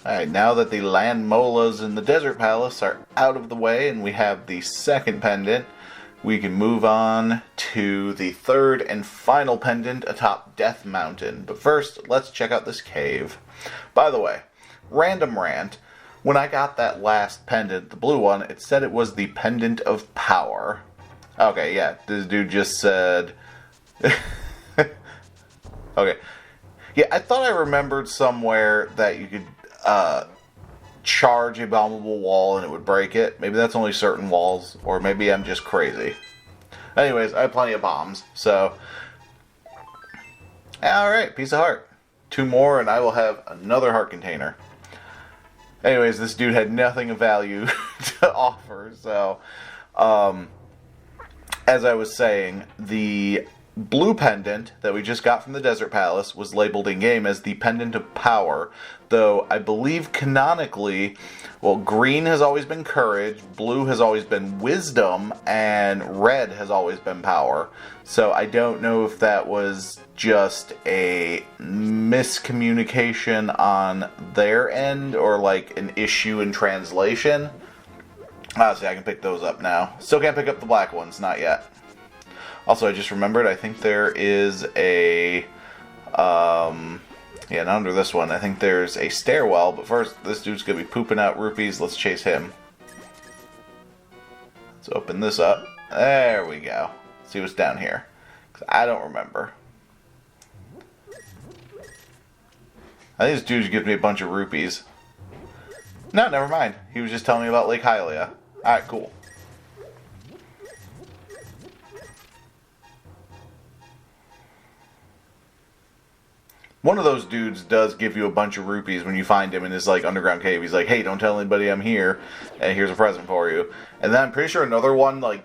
Alright, now that the land molas in the Desert Palace are out of the way and we have the second pendant, we can move on to the third and final pendant atop Death Mountain. But first, let's check out this cave. By the way, random rant. When I got that last pendant, the blue one, it said it was the Pendant of Power. Okay, yeah, this dude just said... Okay. Yeah, I thought I remembered somewhere that you could charge a bombable wall and it would break it. Maybe that's only certain walls, or maybe I'm just crazy. Anyways, I have plenty of bombs, so... Alright, piece of heart. 2 more and I will have another heart container. Anyways, this dude had nothing of value to offer, so... as I was saying, the blue pendant that we just got from the Desert Palace was labeled in-game as the Pendant of Power, though I believe canonically, well, green has always been courage, blue has always been wisdom, and red has always been power. So I don't know if that was just a miscommunication on their end, or like an issue in translation. See, I can pick those up now. Still can't pick up the black ones, not yet. Also, I just remembered, I think there is a, yeah, not under this one. I think there's a stairwell, but first, this dude's gonna be pooping out rupees. Let's chase him. Let's open this up. There we go. Let's see what's down here. 'Cause I don't remember. I think this dude gives me a bunch of rupees. No, never mind. He was just telling me about Lake Hylia. Alright, cool. One of those dudes does give you a bunch of rupees when you find him in his like underground cave. He's like, hey, don't tell anybody I'm here, and here's a present for you. And then I'm pretty sure another one like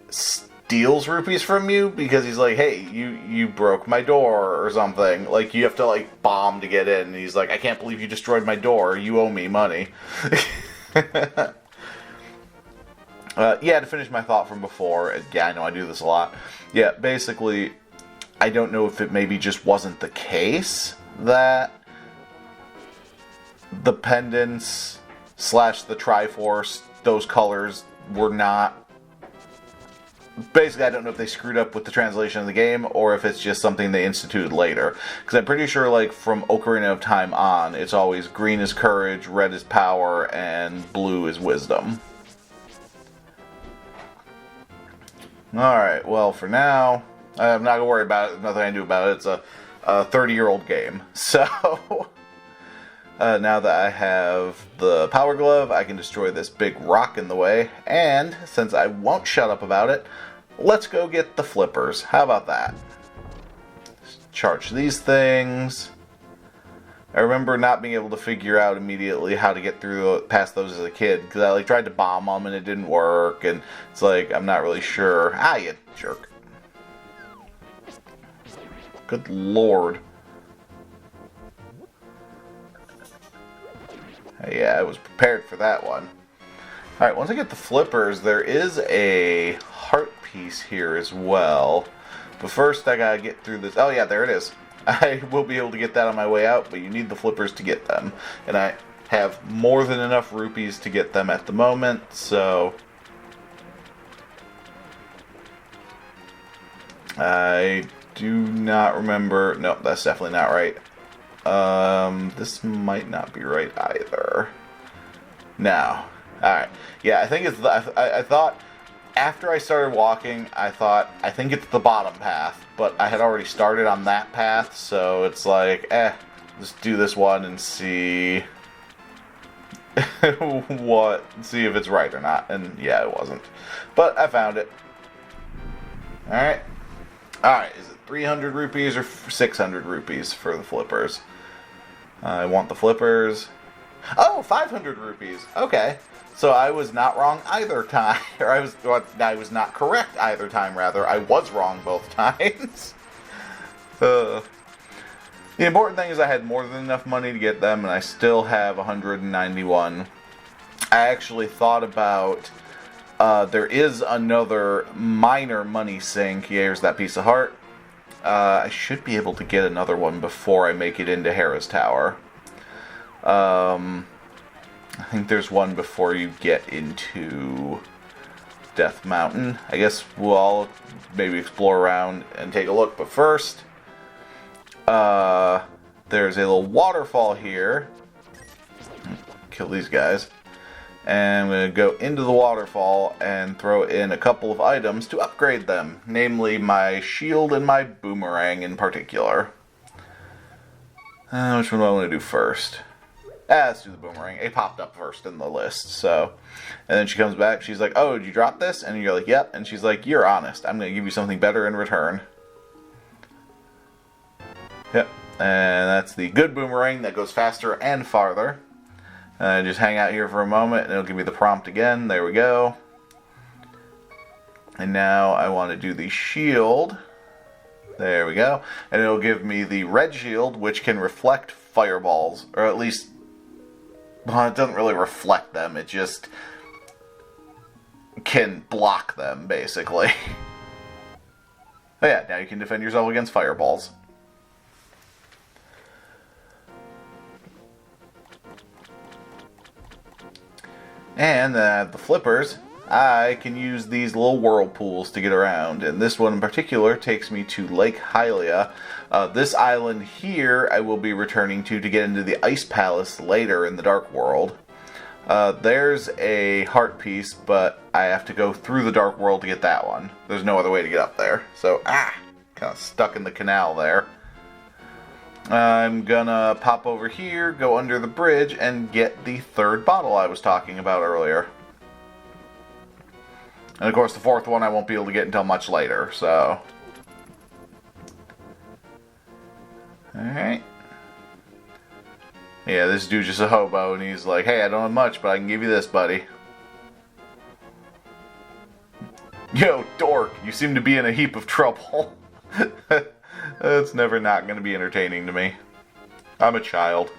steals rupees from you because he's like, hey, you broke my door or something. Like, you have to like bomb to get in. And he's like, I can't believe you destroyed my door. You owe me money. Yeah, to finish my thought from before, yeah, I know I do this a lot. Yeah, basically, I don't know if it maybe just wasn't the case that the pendants / the Triforce, those colors were not... Basically, I don't know if they screwed up with the translation of the game, or if it's just something they instituted later. Because I'm pretty sure, like, from Ocarina of Time on, it's always green is courage, red is power, and blue is wisdom. Alright, well, for now, I'm not going to worry about it. There's nothing I can do about it. It's a 30-year-old game. So, now that I have the Power Glove, I can destroy this big rock in the way. And, since I won't shut up about it, let's go get the flippers. How about that? Just charge these things. I remember not being able to figure out immediately how to get through past those as a kid, because I like tried to bomb them and it didn't work, and it's like, I'm not really sure. Ah, you jerk. Good lord. Yeah, I was prepared for that one. Alright, once I get the flippers, there is a heart piece here as well. But first I gotta get through this. Oh yeah, there it is. I will be able to get that on my way out, but you need the flippers to get them. And I have more than enough rupees to get them at the moment, so... I do not remember... Nope, that's definitely not right. This might not be right either. No. Alright. Yeah, I think it's... I thought... After I started walking, I think it's the bottom path. But I had already started on that path, so it's like, let's do this one and see... see if it's right or not. And yeah, it wasn't. But I found it. Alright. Alright, is it 300 rupees or 600 rupees for the flippers? I want the flippers. Oh, 500 rupees. Okay. So I was not wrong either time. Or I was not correct either time, rather. I was wrong both times. The important thing is I had more than enough money to get them, and I still have 191. I actually thought about... there is another minor money sink. Here's that piece of heart. I should be able to get another one before I make it into Hera's Tower. I think there's one before you get into Death Mountain. I guess we'll all maybe explore around and take a look. But first, there's a little waterfall here. Kill these guys. And I'm going to go into the waterfall and throw in a couple of items to upgrade them. Namely, my shield and my boomerang in particular. Which one do I want to do first? Let's do the boomerang. It popped up first in the list, so. And then she comes back, she's like, oh, did you drop this? And you're like, yep. And she's like, you're honest. I'm going to give you something better in return. Yep. And that's the good boomerang that goes faster and farther. Just hang out here for a moment, and it'll give me the prompt again. There we go. And now I want to do the shield. There we go. And it'll give me the red shield, which can reflect fireballs. Or at least, well, it doesn't really reflect them. It just can block them, basically. But yeah, now you can defend yourself against fireballs. And the flippers, I can use these little whirlpools to get around. And this one in particular takes me to Lake Hylia. This island here I will be returning to get into the Ice Palace later in the Dark World. There's a heart piece, but I have to go through the Dark World to get that one. There's no other way to get up there. So, kind of stuck in the canal there. I'm gonna pop over here, go under the bridge, and get the third bottle I was talking about earlier. And of course the fourth one I won't be able to get until much later, so. Alright. Yeah, this dude's just a hobo, and he's like, hey, I don't have much, but I can give you this, buddy. Yo, dork, you seem to be in a heap of trouble. It's never not going to be entertaining to me. I'm a child.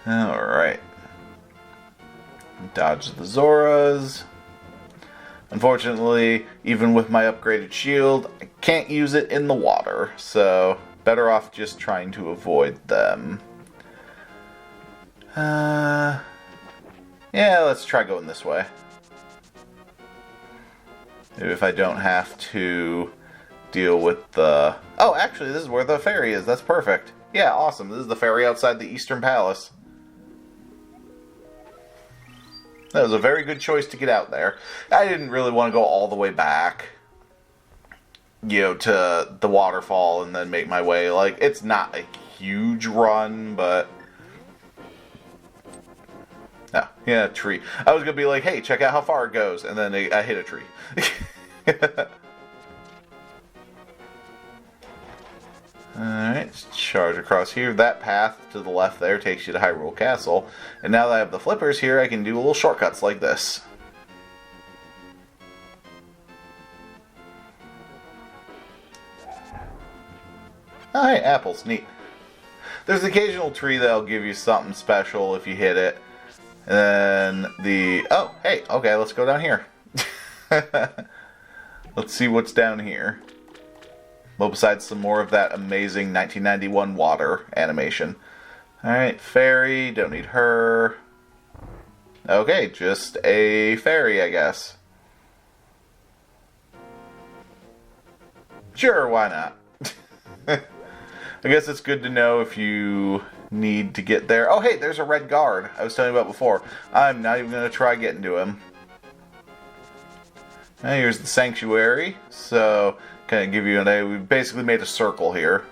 Alright. Dodge the Zoras. Unfortunately, even with my upgraded shield, I can't use it in the water. So, better off just trying to avoid them. Yeah, let's try going this way. Maybe if I don't have to deal with the... Oh, actually, this is where the ferry is. That's perfect. Yeah, awesome. This is the ferry outside the Eastern Palace. That was a very good choice to get out there. I didn't really want to go all the way back, to the waterfall and then make my way. Like, it's not a huge run, but... Oh, yeah, tree. I was going to be like, hey, check out how far it goes. And then I hit a tree. Alright, let's charge across here. That path to the left there takes you to Hyrule Castle. And now that I have the flippers here, I can do little shortcuts like this. Oh, hey, apples. Neat. There's an occasional tree that'll give you something special if you hit it. And then the... Oh, hey, okay, let's go down here. Let's see what's down here. Well, besides some more of that amazing 1991 water animation. Alright, fairy, don't need her. Okay, just a fairy, I guess. Sure, why not? I guess it's good to know if you need to get there. Oh, hey, there's a red guard I was telling you about before. I'm not even going to try getting to him. Now, here's the sanctuary. So, kind of give you an idea. We basically made a circle here.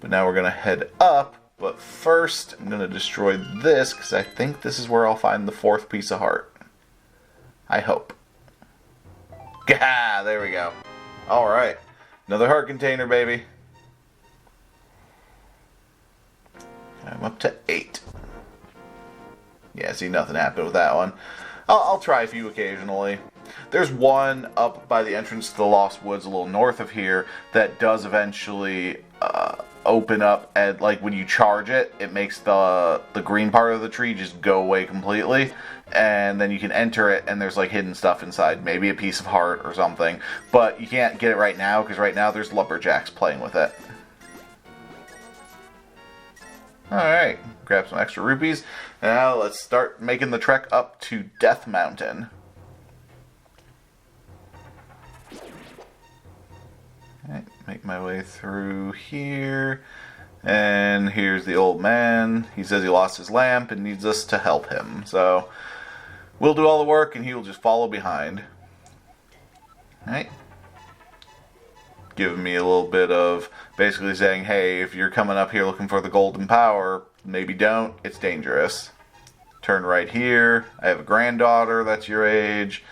But now we're going to head up. But first, I'm going to destroy this, because I think this is where I'll find the fourth piece of heart. I hope. Gah! There we go. Alright. Another heart container, baby. I'm up to 8. Yeah, see, nothing happened with that one. I'll try a few occasionally. There's one up by the entrance to the Lost Woods a little north of here that does eventually open up, and like when you charge it, it makes the green part of the tree just go away completely, and then you can enter it and there's like hidden stuff inside, maybe a piece of heart or something, but you can't get it right now because right now there's lumberjacks playing with it. Alright, grab some extra rupees. Now let's start making the trek up to Death Mountain. Alright, make my way through here. And here's the old man. He says he lost his lamp and needs us to help him. So, we'll do all the work and he will just follow behind. Alright. Giving me a little bit of basically saying, hey, if you're coming up here looking for the golden power, maybe don't. It's dangerous. Turn right here. I have a granddaughter that's your age.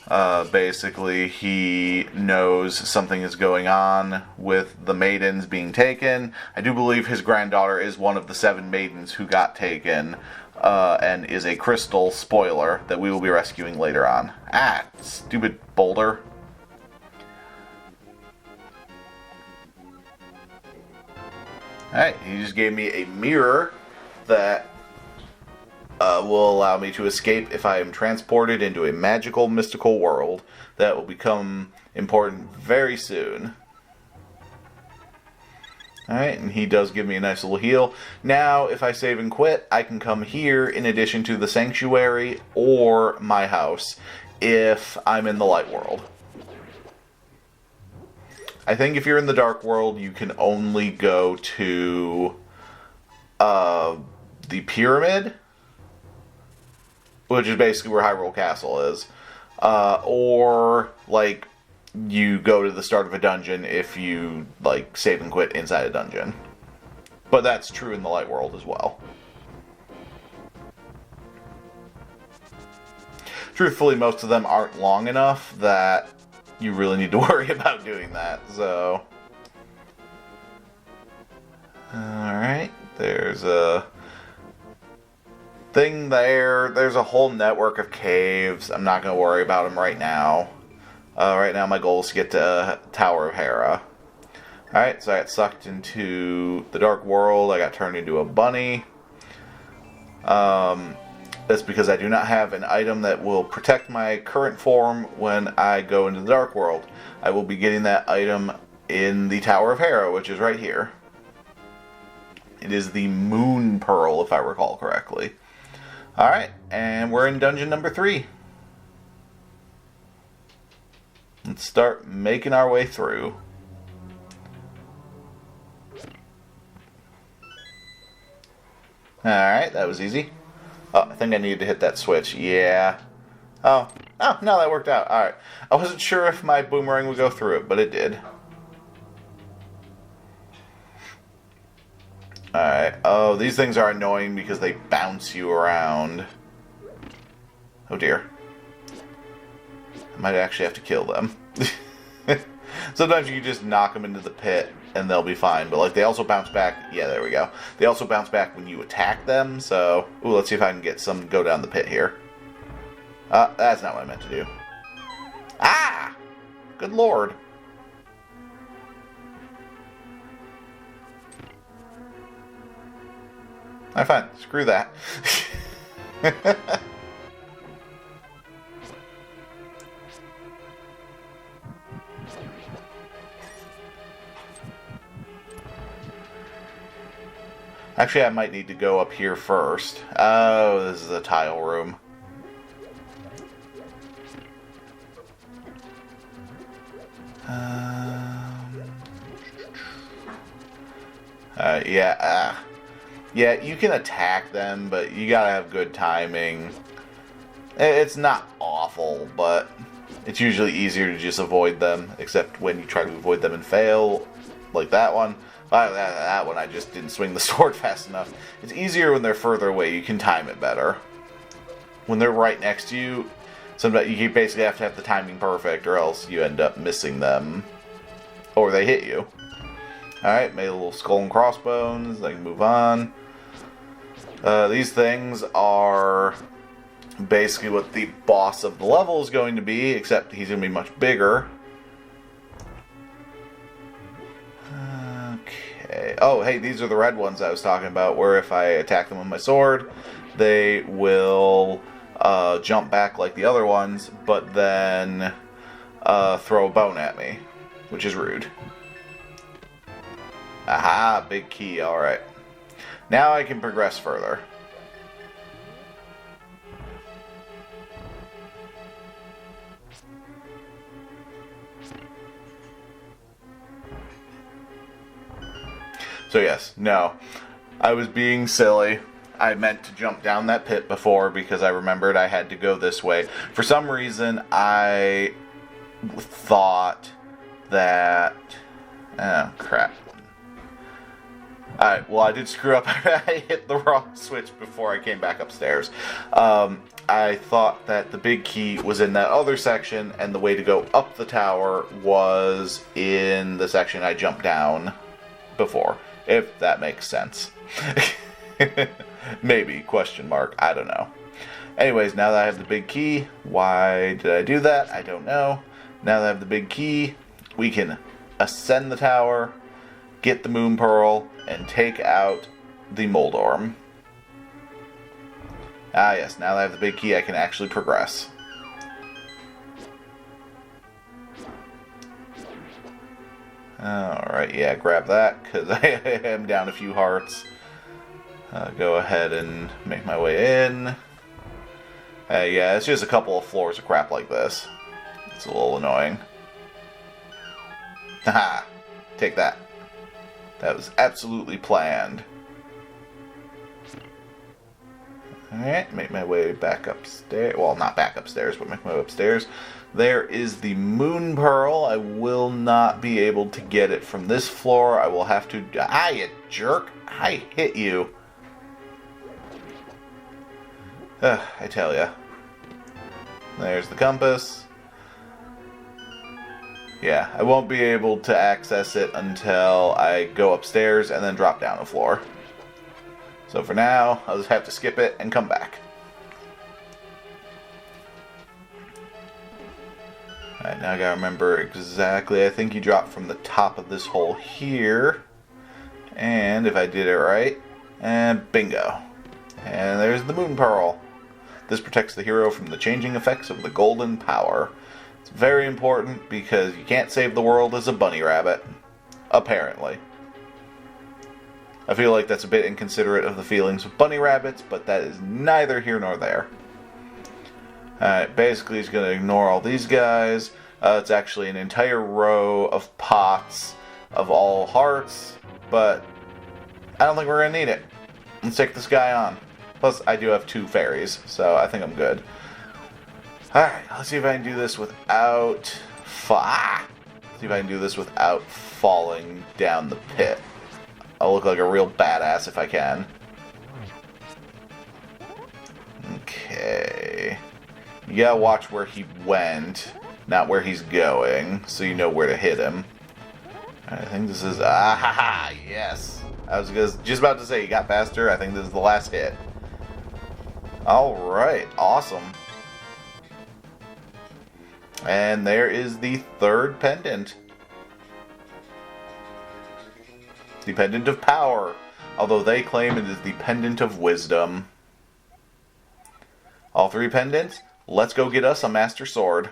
Basically, he knows something is going on with the maidens being taken. I do believe his granddaughter is one of the 7 maidens who got taken, and is a crystal spoiler that we will be rescuing later on. Ah, stupid boulder. Alright, he just gave me a mirror that will allow me to escape if I am transported into a magical, mystical world. That will become important very soon. Alright, and he does give me a nice little heal. Now, if I save and quit, I can come here in addition to the sanctuary or my house if I'm in the light world. I think if you're in the dark world, you can only go to the pyramid, which is basically where Hyrule Castle is. Or, like, you go to the start of a dungeon if you, like, save and quit inside a dungeon. But that's true in the light world as well. Truthfully, most of them aren't long enough that you really need to worry about doing that, so. Alright, there's a thing there. There's a whole network of caves. I'm not going to worry about them right now. Right now my goal is to get to Tower of Hera. Alright, so I got sucked into the dark world. I got turned into a bunny. That's because I do not have an item that will protect my current form when I go into the dark world. I will be getting that item in the Tower of Hera, which is right here. It is the Moon Pearl, if I recall correctly. Alright, and we're in dungeon number 3. Let's start making our way through. Alright, that was easy. Oh, I think I needed to hit that switch. Yeah. Oh, no, that worked out. Alright. I wasn't sure if my boomerang would go through it, but it did. Alright. Oh, these things are annoying because they bounce you around. Oh dear. I might actually have to kill them. Sometimes you can just knock them into the pit and they'll be fine. But like they also bounce back. Yeah, there we go. They also bounce back when you attack them. So, ooh, let's see if I can get some go down the pit here. That's not what I meant to do. Ah! Good lord. Alright, fine. Screw that. Actually, I might need to go up here first. Oh, this is a tile room. Yeah, you can attack them, but you gotta have good timing. It's not awful, but it's usually easier to just avoid them, except when you try to avoid them and fail, like that one. That one, I just didn't swing the sword fast enough. It's easier when they're further away. You can time it better. When they're right next to you, sometimes you basically have to have the timing perfect, or else you end up missing them. Or they hit you. Alright, made a little skull and crossbones. I can move on. These things are basically what the boss of the level is going to be, except he's going to be much bigger. Okay. Oh, hey, these are the red ones I was talking about, where if I attack them with my sword, they will jump back like the other ones, but then throw a bone at me, which is rude. Aha, big key, alright. Now I can progress further. So yes, no. I was being silly. I meant to jump down that pit before because I remembered I had to go this way. For some reason, I thought that... Oh, crap. Alright, well, I did screw up. I hit the wrong switch before I came back upstairs. I thought that the big key was in that other section, and the way to go up the tower was in the section I jumped down before. If that makes sense. Maybe, question mark, I don't know. Anyways, now that I have the big key, why did I do that? I don't know. Now that I have the big key, we can ascend the tower, get the Moon Pearl, and take out the Moldorm. Ah yes, now that I have the big key, I can actually progress. Alright, yeah, grab that, because I am down a few hearts. Go ahead and make my way in. Yeah, it's just a couple of floors of crap like this. It's a little annoying. Haha! Take that. That was absolutely planned. Alright, make my way back upstairs. Well, not back upstairs, but make my way upstairs. There is the Moon Pearl. I will not be able to get it from this floor. I will have to... Ah, you jerk! I hit you. I tell ya. There's the compass. Yeah, I won't be able to access it until I go upstairs and then drop down a floor. So for now, I'll just have to skip it and come back. Alright, now I gotta remember exactly. I think you drop from the top of this hole here. And if I did it right, and bingo. And there's the Moon Pearl. This protects the hero from the changing effects of the golden power. It's very important because you can't save the world as a bunny rabbit. Apparently. I feel like that's a bit inconsiderate of the feelings of bunny rabbits, but that is neither here nor there. Alright, basically he's going to ignore all these guys. It's actually an entire row of pots of all hearts, but I don't think we're going to need it. Let's take this guy on. Plus, I do have 2 fairies, so I think I'm good. Alright, let's see if I can do this without... See if I can do this without falling down the pit. I'll look like a real badass if I can. Okay. You gotta watch where he went, not where he's going, so you know where to hit him. I think this is... Ah, ha, ha, yes! I was just about to say, you got faster. I think this is the last hit. Alright, awesome. And there is the 3rd pendant. The Pendant of Power, although they claim it is the Pendant of Wisdom. All 3 pendants, let's go get us a Master Sword.